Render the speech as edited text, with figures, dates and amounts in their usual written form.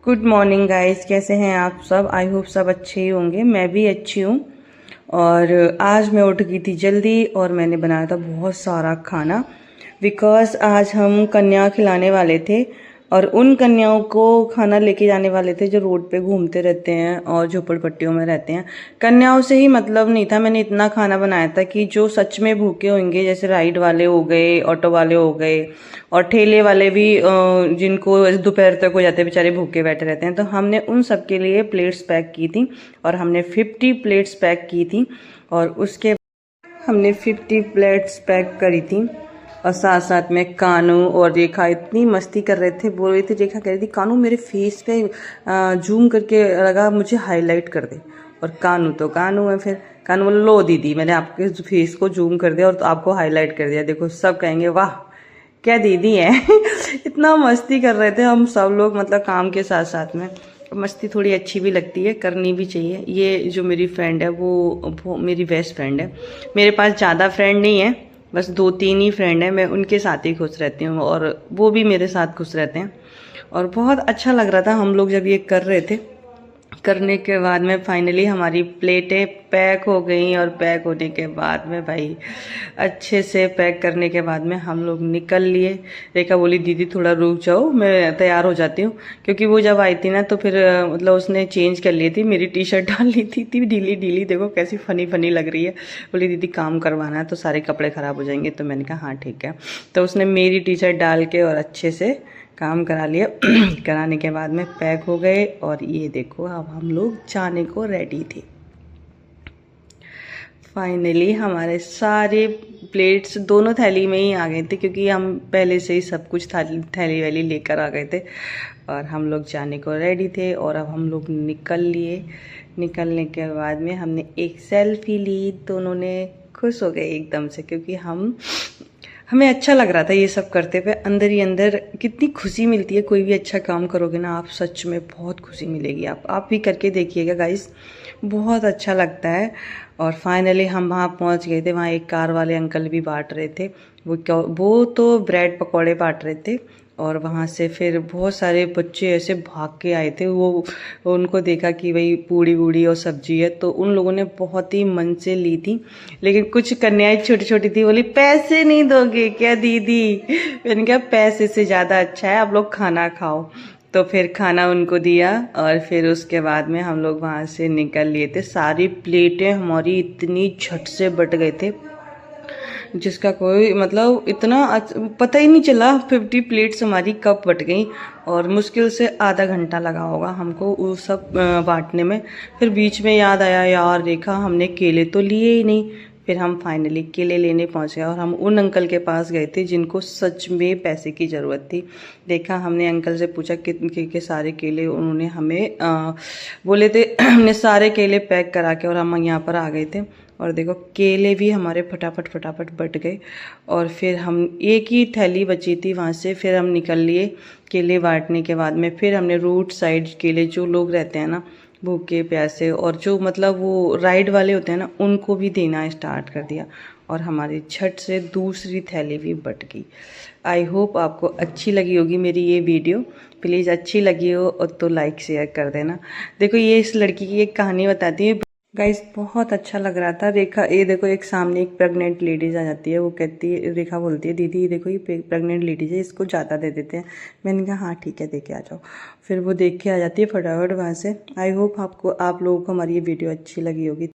Good morning guys, कैसे हैं आप सब। आई होप सब अच्छे ही होंगे। मैं भी अच्छी हूँ। और आज मैं उठ गई थी जल्दी और मैंने बनाया था बहुत सारा खाना, बिकॉज आज हम कन्या खिलाने वाले थे और उन कन्याओं को खाना लेके जाने वाले थे जो रोड पे घूमते रहते हैं और झोपड़पट्टियों में रहते हैं। कन्याओं से ही मतलब नहीं था, मैंने इतना खाना बनाया था कि जो सच में भूखे होंगे, जैसे राइड वाले हो गए, ऑटो वाले हो गए और ठेले वाले भी, जिनको दोपहर तक हो जाते हैं बेचारे भूखे बैठे रहते हैं, तो हमने उन सब के लिए प्लेट्स पैक की थी और हमने 50 प्लेट्स पैक की थी। और उसके हमने 50 प्लेट्स पैक करी थी और साथ साथ में कानू और रेखा इतनी मस्ती कर रहे थे। बोल रही थी, रेखा कह रही थी कानू मेरे फेस पे जूम करके लगा, मुझे हाईलाइट कर दे। और कानू तो कानू है, फिर कानू बोला लो दीदी मैंने आपके फेस को जूम कर दिया और आपको हाईलाइट कर दिया, देखो सब कहेंगे वाह क्या दीदी है। इतना मस्ती कर रहे थे हम सब लोग, मतलब काम के साथ साथ में मस्ती थोड़ी अच्छी भी लगती है, करनी भी चाहिए। ये जो मेरी फ्रेंड है वो मेरी बेस्ट फ्रेंड है। मेरे पास ज़्यादा फ्रेंड नहीं है, बस 2-3 ही फ्रेंड है, मैं उनके साथ ही खुश रहती हूँ और वो भी मेरे साथ खुश रहते हैं। और बहुत अच्छा लग रहा था हम लोग जब ये कर रहे थे। करने के बाद में फाइनली हमारी प्लेटें पैक हो गई और पैक होने के बाद में भाई अच्छे से पैक करने के बाद में हम लोग निकल लिए। रेखा बोली दीदी थोड़ा रुक जाओ मैं तैयार हो जाती हूँ, क्योंकि वो जब आई थी ना तो फिर मतलब उसने चेंज कर ली थी, मेरी टी शर्ट डाल ली थी ढीली ढीली, देखो कैसी फनी फनी लग रही है। बोली दीदी काम करवाना है तो सारे कपड़े ख़राब हो जाएंगे, तो मैंने कहा हाँ ठीक है। तो उसने मेरी टी शर्ट डाल के और अच्छे से काम करा लिया। कराने के बाद में पैक हो गए और ये देखो अब हम लोग जाने को रेडी थे। फाइनली हमारे सारे प्लेट्स दोनों थैली में ही आ गए थे, क्योंकि हम पहले से ही सब कुछ थैली वैली लेकर आ गए थे और हम लोग जाने को रेडी थे। और अब हम लोग निकल लिए। निकलने के बाद में हमने एक सेल्फी ली, दोनों ने खुश हो गए एकदम से, क्योंकि हमें अच्छा लग रहा था ये सब करते हुए। अंदर ही अंदर कितनी खुशी मिलती है, कोई भी अच्छा काम करोगे ना आप, सच में बहुत खुशी मिलेगी। आप भी करके देखिएगा गाइस, बहुत अच्छा लगता है। और फाइनली हम वहाँ पहुँच गए थे। वहाँ एक कार वाले अंकल भी बांट रहे थे, वो तो ब्रेड पकौड़े बांट रहे थे। और वहाँ से फिर बहुत सारे बच्चे ऐसे भाग के आए थे, वो उनको देखा कि भाई पूड़ी वूड़ी और सब्जी है, तो उन लोगों ने बहुत ही मन से ली थी। लेकिन कुछ कन्याएं छोटी छोटी थी, बोली पैसे नहीं दोगे क्या दीदी। मैंने कहा पैसे से ज़्यादा अच्छा है आप लोग खाना खाओ। तो फिर खाना उनको दिया और फिर उसके बाद में हम लोग वहाँ से निकल लिए थे। सारी प्लेटें हमारी इतनी झट से बट गए थे, जिसका कोई मतलब इतना पता ही नहीं चला 50 प्लेट्स हमारी कब बट गई। और मुश्किल से आधा घंटा लगा होगा हमको वो सब बांटने में। फिर बीच में याद आया यार रेखा हमने केले तो लिए ही नहीं। फिर हम फाइनली केले लेने पहुंच गए और हम उन अंकल के पास गए थे जिनको सच में पैसे की ज़रूरत थी। देखा हमने अंकल से पूछा कि सारे केले, उन्होंने हमें बोले थे। हमने सारे केले पैक करा के और हम यहाँ पर आ गए थे। और देखो केले भी हमारे फटाफट फटाफट बट गए। और फिर हम एक ही थैली बची थी वहाँ से, फिर हम निकल लिए केले बांटने के बाद में। फिर हमने रोड साइड केले, जो लोग रहते हैं ना भूखे प्यासे और जो मतलब वो राइड वाले होते हैं ना, उनको भी देना स्टार्ट कर दिया। और हमारी झट से दूसरी थैली भी बट गई। आई होप आपको अच्छी लगी होगी मेरी ये वीडियो। प्लीज़ अच्छी लगी हो और तो लाइक शेयर कर देना। देखो ये इस लड़की की एक कहानी बताती है गाइस, बहुत अच्छा लग रहा था। रेखा ये देखो, एक सामने एक प्रेग्नेंट लेडीज आ जाती है, वो कहती है, रेखा बोलती है दीदी ये देखो ये प्रेग्नेंट लेडीज है, इसको ज़्यादा दे देते हैं। मैंने कहा हाँ ठीक है दे के आ जाओ। फिर वो देख के आ जाती है फटाफट वहाँ से। आई होप आप लोगों को हमारी ये वीडियो अच्छी लगी होगी।